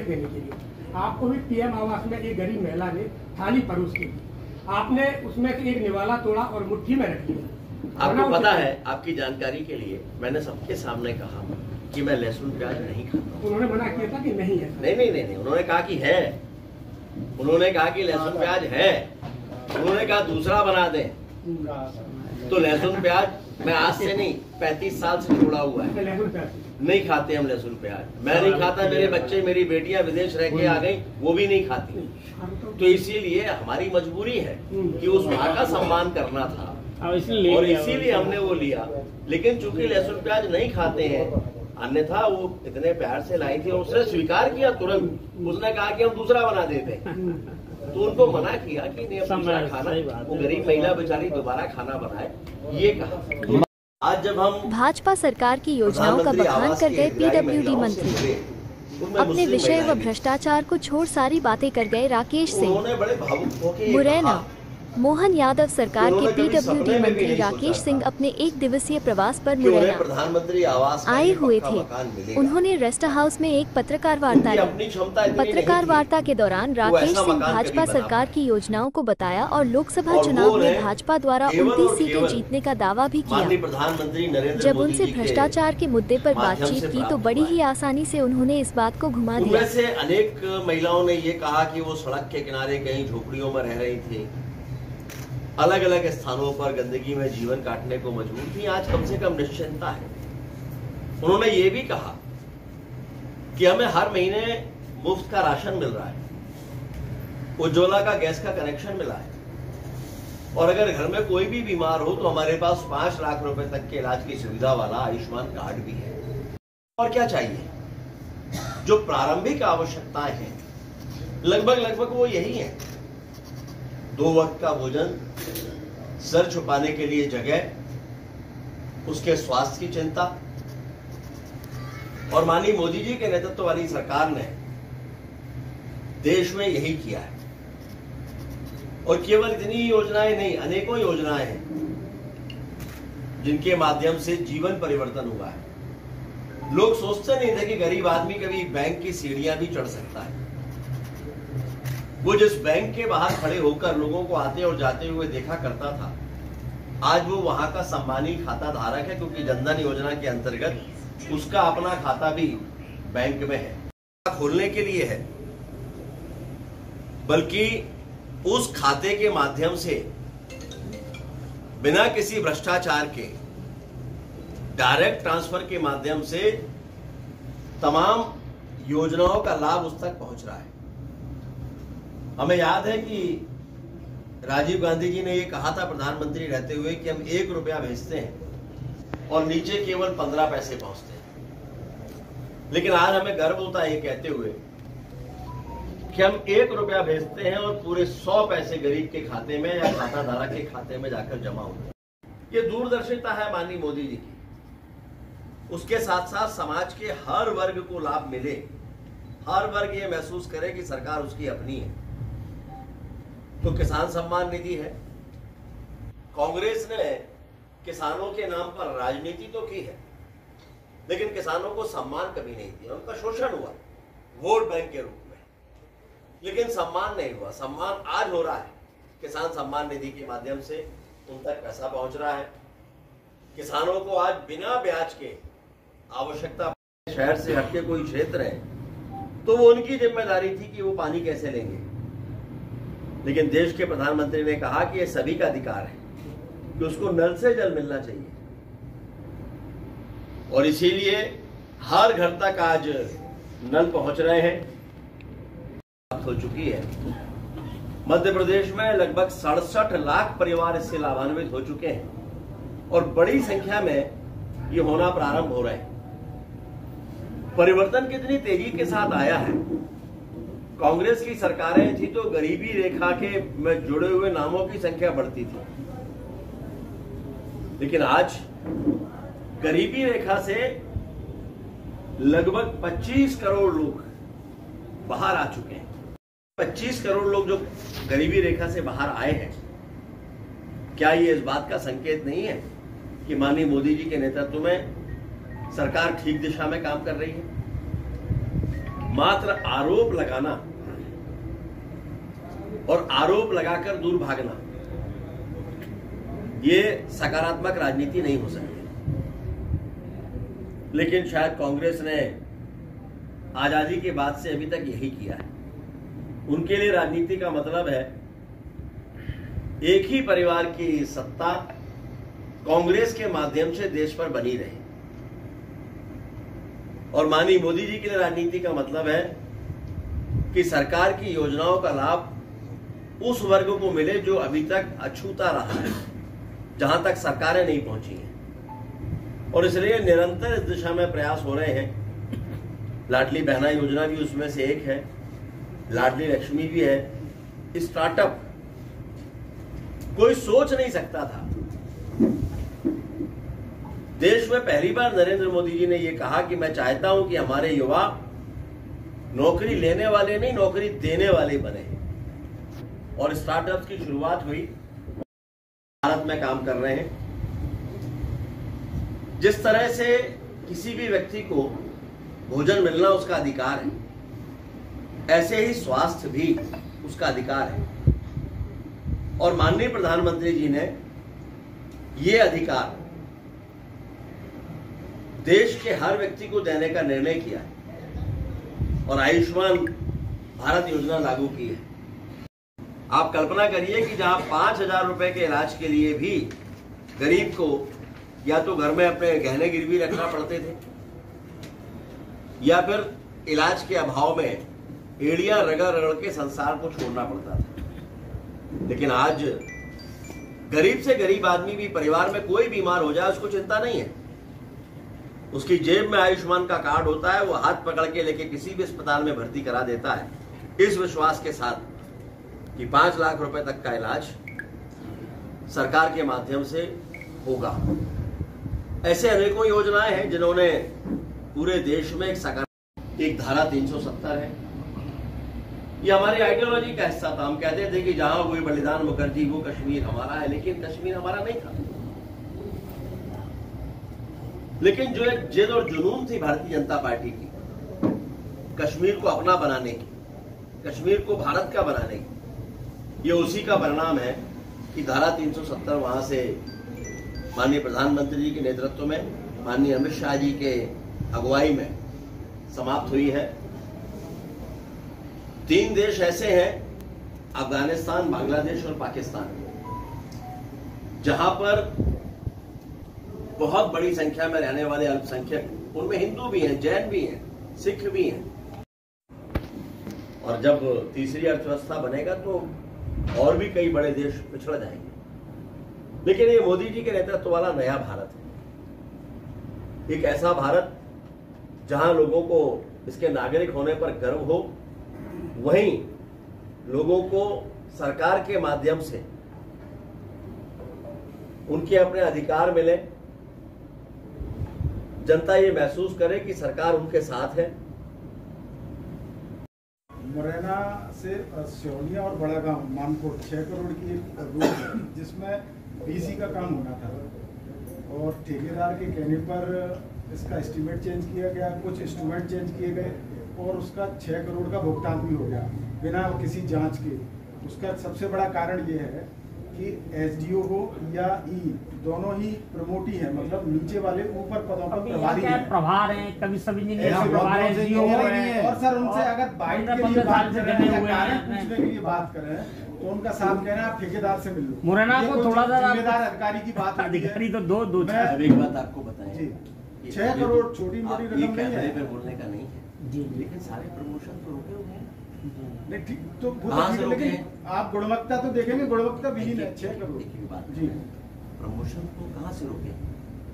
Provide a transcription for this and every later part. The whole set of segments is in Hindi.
देने के लिए। आपको भी पीएम आवास में एक गरीब महिला ने थाली परोस की, आपने उसमें से एक निवाला तोड़ा और मुट्ठी में रख लिया। आपको पता है, आपकी जानकारी के लिए मैंने सबके सामने कहा कि मैं लहसुन प्याज नहीं खाता। उन्होंने मना किया था कि नहीं है। नहीं, उन्होंने कहा कि है, उन्होंने कहा कि लहसुन प्याज है, उन्होंने कहा दूसरा बना दें। तो लहसुन प्याज मैं आज से नहीं 35 साल से छोड़ा हुआ है, नहीं खाते हम लहसुन प्याज। मैं नहीं खाता, मेरे बच्चे, मेरी बेटियां विदेश रह के आ गई, वो भी नहीं खाती। तो इसीलिए हमारी मजबूरी है कि उस माँ का सम्मान करना था और इसीलिए हमने वो लिया। लेकिन चूंकि लहसुन प्याज नहीं खाते हैं, अन्यथा वो इतने प्यार से लाई थी और उसने स्वीकार किया तुरंत। उसने कहा कि हम दूसरा बना देते हैं। तो उनको मना किया कि नहीं, दूसरा खाना, वो गरीब महिला बेचारी दोबारा खाना बनाए, ये कहा। आज जब हम भाजपा सरकार की योजनाओं का बखान कर गए पीडब्ल्यूडी मंत्री, अपने विषय व भ्रष्टाचार को छोड़ सारी बातें कर गए राकेश सिंह। मुरैना मोहन यादव सरकार के पीडब्ल्यूडी मंत्री राकेश सिंह अपने एक दिवसीय प्रवास पर मुरैना प्रधानमंत्री आवास आए हुए थे। उन्होंने रेस्ट हाउस में एक पत्रकार वार्ता की। पत्रकार वार्ता के दौरान राकेश सिंह भाजपा सरकार की योजनाओं को बताया और लोकसभा चुनाव में भाजपा द्वारा 29 सीटें जीतने का दावा भी किया। जब उनसे भ्रष्टाचार के मुद्दे पर बातचीत की तो बड़ी ही आसानी से उन्होंने इस बात को घुमा दिया। से अनेक महिलाओं ने ये कहा कि वो सड़क के किनारे कहीं झोपड़ियों में रह रही थी, अलग अलग स्थानों पर गंदगी में जीवन काटने को मजबूर थी। आज कम से कम निश्चिंतता है। उन्होंने ये भी कहा कि हमें हर महीने मुफ्त का राशन मिल रहा है, उज्ज्वला का गैस का कनेक्शन मिला है, और अगर घर में कोई भी बीमार हो तो हमारे पास 5 लाख रुपए तक के इलाज की सुविधा वाला आयुष्मान कार्ड भी है। और क्या चाहिए? जो प्रारंभिक आवश्यकताएं हैं लगभग वो यही है। 2 वक्त का भोजन, सर छुपाने के लिए जगह, उसके स्वास्थ्य की चिंता। और माननीय मोदी जी के नेतृत्व वाली सरकार ने देश में यही किया है। और केवल इतनी योजनाएं नहीं, अनेकों योजनाएं हैं जिनके माध्यम से जीवन परिवर्तन हुआ है। लोग सोचते नहीं थे कि गरीब आदमी कभी बैंक की सीढ़ियां भी चढ़ सकता है। वो जिस बैंक के बाहर खड़े होकर लोगों को आते और जाते हुए देखा करता था, आज वो वहां का सम्मानी खाता धारक है, क्योंकि जनधन योजना के अंतर्गत उसका अपना खाता भी बैंक में है। खोलने के लिए है, बल्कि उस खाते के माध्यम से बिना किसी भ्रष्टाचार के डायरेक्ट ट्रांसफर के माध्यम से तमाम योजनाओं का लाभ उस तक पहुंच रहा है। हमें याद है कि राजीव गांधी जी ने यह कहा था प्रधानमंत्री रहते हुए कि हम 1 रुपया भेजते हैं और नीचे केवल 15 पैसे पहुंचते हैं। लेकिन आज हमें गर्व होता है ये कहते हुए कि हम 1 रुपया भेजते हैं और पूरे 100 पैसे गरीब के खाते में या खाता धारक के खाते में जाकर जमा होते हैं। ये दूरदर्शिता है माननीय मोदी जी की। उसके साथ साथ समाज के हर वर्ग को लाभ मिले, हर वर्ग ये महसूस करे कि सरकार उसकी अपनी है। तो किसान सम्मान निधि है। कांग्रेस ने किसानों के नाम पर राजनीति तो की है, लेकिन किसानों को सम्मान कभी नहीं दिया। उनका शोषण हुआ वोट बैंक के रूप में, लेकिन सम्मान नहीं हुआ। सम्मान आज हो रहा है। किसान सम्मान निधि के माध्यम से उन तक पैसा पहुंच रहा है। किसानों को आज बिना ब्याज के आवश्यकता, शहर से हटके कोई क्षेत्र है तो वो उनकी जिम्मेदारी थी कि वो पानी कैसे लेंगे, लेकिन देश के प्रधानमंत्री ने कहा कि ये सभी का अधिकार है कि उसको नल से जल मिलना चाहिए। और इसीलिए हर घर तक आज नल पहुंच रहे हैं। हो चुकी है। मध्य प्रदेश में लगभग 67 लाख परिवार इससे लाभान्वित हो चुके हैं और बड़ी संख्या में ये होना प्रारंभ हो रहे हैं। परिवर्तन कितनी तेजी के साथ आया है। कांग्रेस की सरकारें थी तो गरीबी रेखा के में जुड़े हुए नामों की संख्या बढ़ती थी, लेकिन आज गरीबी रेखा से लगभग 25 करोड़ लोग बाहर आ चुके हैं। 25 करोड़ लोग जो गरीबी रेखा से बाहर आए हैं, क्या ये इस बात का संकेत नहीं है कि माननीय मोदी जी के नेतृत्व में सरकार ठीक दिशा में काम कर रही है? मात्र आरोप लगाना और आरोप लगाकर दूर भागना, ये सकारात्मक राजनीति नहीं हो सकती। लेकिन शायद कांग्रेस ने आजादी के बाद से अभी तक यही किया है। उनके लिए राजनीति का मतलब है एक ही परिवार की सत्ता कांग्रेस के माध्यम से देश पर बनी रहे, और माननीय मोदी जी के लिए राजनीति का मतलब है कि सरकार की योजनाओं का लाभ उस वर्ग को मिले जो अभी तक अछूता रहा है, जहां तक सरकारें नहीं पहुंची हैं। और इसलिए निरंतर इस दिशा में प्रयास हो रहे हैं। लाडली बहना योजना भी उसमें से एक है, लाडली लक्ष्मी भी है। स्टार्टअप कोई सोच नहीं सकता था। देश में पहली बार नरेंद्र मोदी जी ने यह कहा कि मैं चाहता हूं कि हमारे युवा नौकरी लेने वाले नहीं, नौकरी देने वाले बने, और स्टार्टअप्स की शुरुआत हुई। भारत में काम कर रहे हैं। जिस तरह से किसी भी व्यक्ति को भोजन मिलना उसका अधिकार है, ऐसे ही स्वास्थ्य भी उसका अधिकार है, और माननीय प्रधानमंत्री जी ने ये अधिकार देश के हर व्यक्ति को देने का निर्णय किया है और आयुष्मान भारत योजना लागू की है। आप कल्पना करिए कि जहां 5,000 रुपए के इलाज के लिए भी गरीब को या तो घर में अपने गहने गिरवी रखना पड़ते थे, या फिर इलाज के अभाव में एड़ियां रगड़ रगड़ के संसार को छोड़ना पड़ता था। लेकिन आज गरीब से गरीब आदमी भी, परिवार में कोई बीमार हो जाए, उसको चिंता नहीं है। उसकी जेब में आयुष्मान का कार्ड होता है, वो हाथ पकड़ के लेके किसी भी अस्पताल में भर्ती करा देता है, इस विश्वास के साथ कि 5 लाख रुपए तक का इलाज सरकार के माध्यम से होगा। ऐसे अनेकों योजनाएं हैं जिन्होंने पूरे देश में एक धारा 370 है। ये हमारी आइडियोलॉजी का हिस्सा था। हम कहते थे कि जहां कोई बलिदान मुखर्जी, वो कश्मीर हमारा है, लेकिन कश्मीर हमारा नहीं था। लेकिन जो एक जिद और जुनून थी भारतीय जनता पार्टी की, कश्मीर को अपना बनाने की, कश्मीर को भारत का बनाने की, ये उसी का परिणाम है कि धारा 370 वहां से माननीय प्रधानमंत्री जी के नेतृत्व में, माननीय अमित शाह जी के अगुवाई में समाप्त हुई है। 3 देश ऐसे हैं, अफगानिस्तान, बांग्लादेश और पाकिस्तान, जहां पर बहुत बड़ी संख्या में रहने वाले अल्पसंख्यक, उनमें हिंदू भी हैं, जैन भी हैं, सिख भी हैं। और जब तीसरी अर्थव्यवस्था बनेगा तो और भी कई बड़े देश पिछड़ जाएंगे। लेकिन ये मोदी जी के नेतृत्व वाला नया भारत है, एक ऐसा भारत जहां लोगों को इसके नागरिक होने पर गर्व हो, वहीं लोगों को सरकार के माध्यम से उनके अपने अधिकार मिले, जनता ये महसूस करे कि सरकार उनके साथ है। मुरैना से सियोनिया और बड़ा गांव मानकोट 6 करोड़ की एक रोड है, जिसमें बीसी का काम होना था, और ठेकेदार के कहने पर इसका एस्टीमेट चेंज किया गया, कुछ इंस्ट्रूमेंट चेंज किए गए, और उसका 6 करोड़ का भुगतान भी हो गया बिना किसी जांच के। उसका सबसे बड़ा कारण ये है कि एसडीओ हो या ई, दोनों ही प्रमोटी है, मतलब नीचे वाले ऊपर पदों पर प्रभारी हैं, प्रभार हैं, कभी सब इंजीनियर प्रभार है, एसडीओ है। और सर उनसे अगर बाइट के लिए बात करें या कारण पूछने के लिए बात करें तो उनका साफ कहना है आप ठेकेदार से मिल लो। मुरैना को थोड़ा सा जिम्मेदार अधिकारी की बात, अधिकारी तो दो एक बात आपको बताएं जी, 6 करोड़ छोटी मोटी रकम नहीं है, पे बोलने का नहीं है जी, लेकिन सारे प्रमोशन तो रुके हुए हैं। नहीं ठीक तो लेकिन आप गुणवत्ता तो देखेंगे, गुणवत्ता विहीन है। 6 करोड़ की बात जी, प्रमोशन को कहाँ से रोके?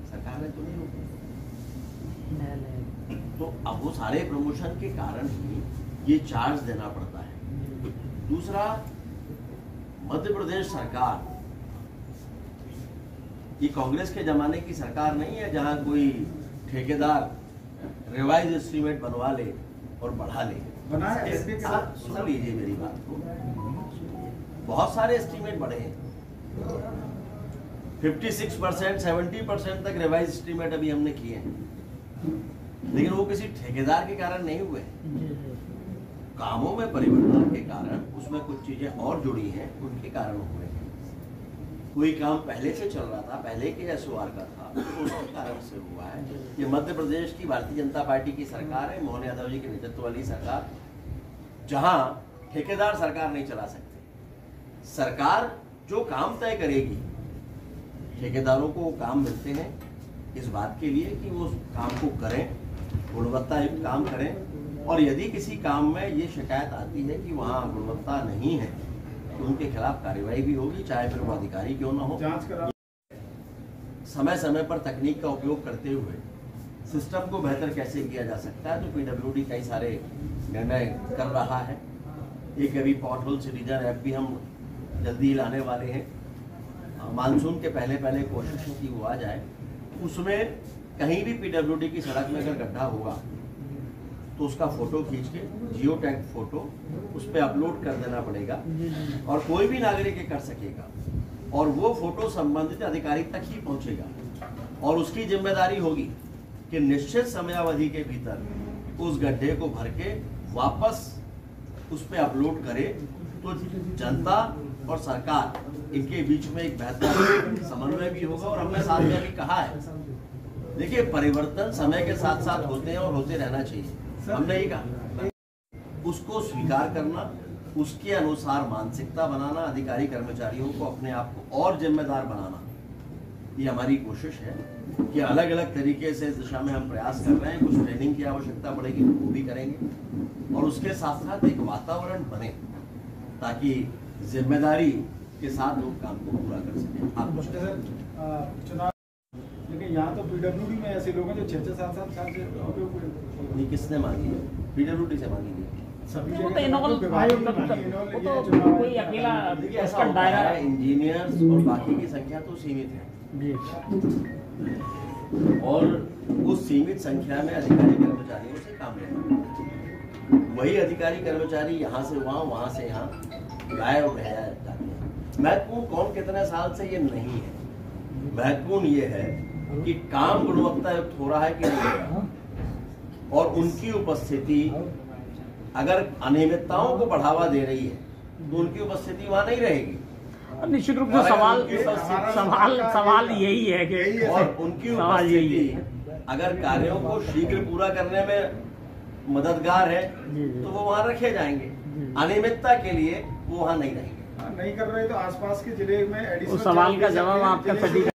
सरकार ने तो नहीं रोके। तो अब वो सारे प्रमोशन के कारण ही ये चार्ज देना पड़ता है। दूसरा, मध्य प्रदेश सरकार ये कांग्रेस के जमाने की सरकार नहीं है जहां कोई ठेकेदार रिवाइज एस्टीमेट बनवा ले और बढ़ा ले। सुन लीजिए मेरी बात को, बहुत सारे एस्टीमेट बढ़े हैं, 56%, 70% तक रिवाइज एस्टीमेट अभी हमने किए हैं, लेकिन वो किसी ठेकेदार के कारण नहीं हुए। कामों में परिवर्तन के कारण उसमें कुछ चीजें और जुड़ी हैं, उनके कारण हुए हैं। कोई काम पहले से चल रहा था, पहले के एसओआर का था, तो उसके कारण से हुआ है। ये मध्य प्रदेश की भारतीय जनता पार्टी की सरकार है, मोहन यादव जी के नेतृत्व वाली सरकार, जहां ठेकेदार सरकार नहीं चला सकते। सरकार जो काम तय करेगी, ठेकेदारों को काम मिलते हैं इस बात के लिए कि वो काम को करें, गुणवत्ता युक्त काम करें, और यदि किसी काम में ये शिकायत आती है कि वहाँ गुणवत्ता नहीं है तो उनके खिलाफ कार्रवाई भी होगी, चाहे फिर वो अधिकारी क्यों ना हो। जांच करा समय समय पर तकनीक का उपयोग करते हुए सिस्टम को बेहतर कैसे किया जा सकता है, तो पीडब्ल्यूडी कई सारे निर्णय कर रहा है। एक अभी पॉटहोल सिटीजन ऐप भी हम जल्दी ही लाने वाले हैं। मानसून के पहले पहले कोशिश की वो आ जाए, उसमें कहीं भी पीडब्ल्यूडी की सड़क में अगर गड्ढा होगा तो उसका फोटो खींच के, जियो टैग फोटो उस पर अपलोड कर देना पड़ेगा, और कोई भी नागरिक ये कर सकेगा, और वो फोटो संबंधित अधिकारी तक ही पहुंचेगा, और उसकी जिम्मेदारी होगी कि निश्चित समयावधि के भीतर उस गड्ढे को भर के वापस उस पर अपलोड करे, तो जनता और सरकार इनके बीच में एक बेहतर समन्वय भी होगा। और हमने साथ में भी कहा है, देखिए परिवर्तन समय के साथ साथ होते हैं और होते रहना चाहिए। हमने ये कहा, उसको स्वीकार करना, उसके अनुसार मानसिकता बनाना, अधिकारी कर्मचारियों को अपने आप को और जिम्मेदार बनाना, ये हमारी कोशिश है कि अलग अलग तरीके से इस दिशा में हम प्रयास कर रहे हैं। कुछ ट्रेनिंग की आवश्यकता पड़ेगी तो वो भी करेंगे, और उसके साथ साथ एक वातावरण बने ताकि जिम्मेदारी के साथ लोग काम को पूरा कर सकें। आप कुछ चुनाव, लेकिन यहाँ तो पीडब्ल्यूडी में ऐसे लोग हैं जो 6-7 साल से नहीं, किसने मांगी है? पीडब्ल्यूडी से मांगी है। वो तो इनोवल आयोग का वो तो कोई अकेला देखिए ऐसा उसका होता दायरा है, इंजीनियर्स और बाकी की संख्या तो सीमित है, और उस सीमित संख्या में अधिकारी कर्मचारियों से काम लेना, वही अधिकारी कर्मचारी यहाँ से वहाँ, वहाँ से यहाँ लाए और भेजा जाते हैं। महत्वपूर्ण कौन कितने साल से ये नहीं है, महत्वपूर्ण ये है कि काम गुणवत्ता युक्त हो रहा है कि नहीं हो रहा, और उनकी उपस्थिति अगर अनियमितताओं को बढ़ावा दे रही है तो उनकी उपस्थिति वहां नहीं रहेगी। निश्चित रूप से सवाल यही है कि, और उनकी उपस्थिति अगर कार्यों को शीघ्र पूरा करने में मददगार है तो वो वहां रखे जाएंगे, अनियमितता के लिए वो वहां नहीं रहेंगे। नहीं कर रहे तो आसपास के जिले में उस सवाल का जवाब आपका सटीक